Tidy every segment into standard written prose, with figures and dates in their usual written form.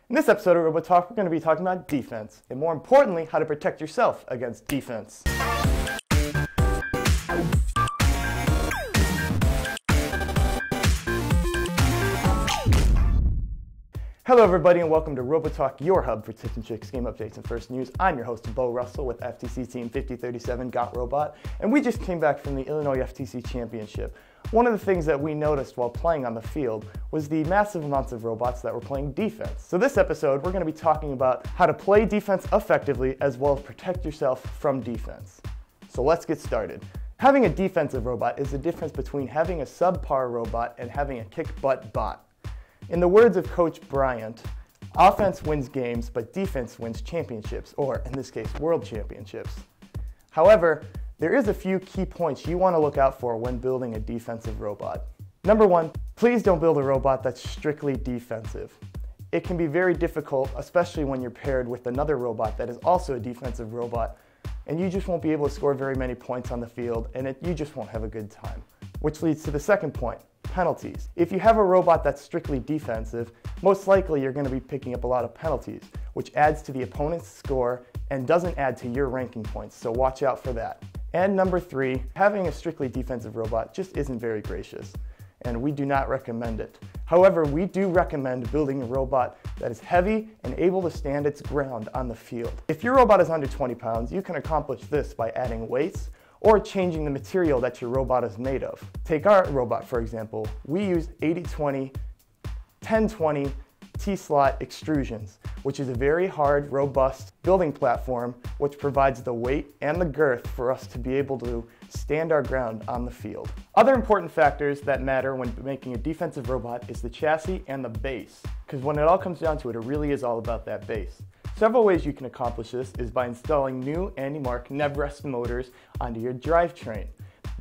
In this episode of RoboTalk, we're going to be talking about defense, and more importantly, how to protect yourself against defense. Hello everybody and welcome to RoboTalk, your hub for tips and tricks, game updates, and first news. I'm your host, Bo Russell with FTC Team 5037 Got Robot, and we just came back from the Illinois FTC Championship. One of the things that we noticed while playing on the field was the massive amounts of robots that were playing defense. So this episode, we're going to be talking about how to play defense effectively as well as protect yourself from defense. So let's get started. Having a defensive robot is the difference between having a subpar robot and having a kick-butt bot. In the words of Coach Bryant, offense wins games, but defense wins championships, or in this case, world championships. However, there is a few key points you want to look out for when building a defensive robot. Number one, please don't build a robot that's strictly defensive. It can be very difficult, especially when you're paired with another robot that is also a defensive robot, and you just won't be able to score very many points on the field, and you just won't have a good time. Which leads to the second point. Penalties. If you have a robot that's strictly defensive, most likely you're going to be picking up a lot of penalties, which adds to the opponent's score and doesn't add to your ranking points, so watch out for that. And number three, having a strictly defensive robot just isn't very gracious, and we do not recommend it. However, we do recommend building a robot that is heavy and able to stand its ground on the field. If your robot is under 20 pounds, you can accomplish this by adding weights or changing the material that your robot is made of. Take our robot, for example. We use 80-20, 10-20 T-slot extrusions, which is a very hard, robust building platform which provides the weight and the girth for us to be able to stand our ground on the field. Other important factors that matter when making a defensive robot is the chassis and the base, because when it all comes down to it, it really is all about that base. Several ways you can accomplish this is by installing new Andy Mark Nevrest motors onto your drivetrain.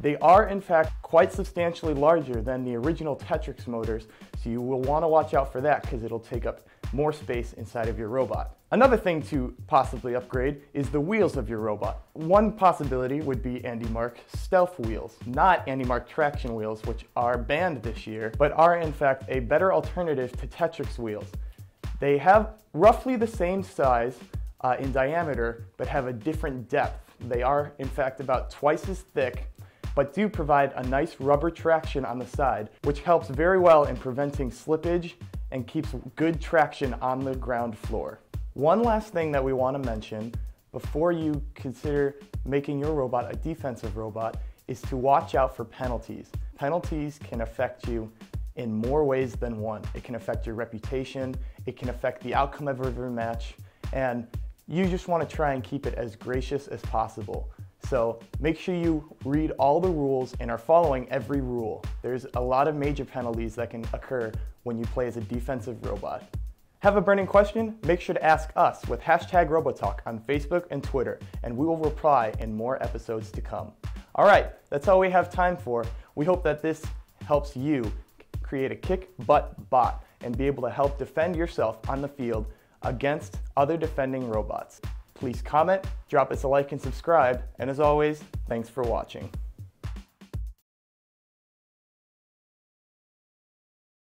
They are in fact quite substantially larger than the original Tetrix motors, so you will want to watch out for that because it'll take up more space inside of your robot. Another thing to possibly upgrade is the wheels of your robot. One possibility would be Andy Mark Stealth wheels, not Andy Mark traction wheels, which are banned this year, but are in fact a better alternative to Tetrix wheels. They have roughly the same size in diameter, but have a different depth. They are, in fact, about twice as thick, but do provide a nice rubber traction on the side, which helps very well in preventing slippage and keeps good traction on the ground floor. One last thing that we want to mention before you consider making your robot a defensive robot is to watch out for penalties. Penalties can affect you in more ways than one. It can affect your reputation, it can affect the outcome of every match, and you just want to try and keep it as gracious as possible. So make sure you read all the rules and are following every rule. There's a lot of major penalties that can occur when you play as a defensive robot. Have a burning question? Make sure to ask us with #RoboTalk on Facebook and Twitter, and we will reply in more episodes to come. All right, that's all we have time for. We hope that this helps you create a kick-butt bot and be able to help defend yourself on the field against other defending robots. Please comment, drop us a like and subscribe, and as always, thanks for watching.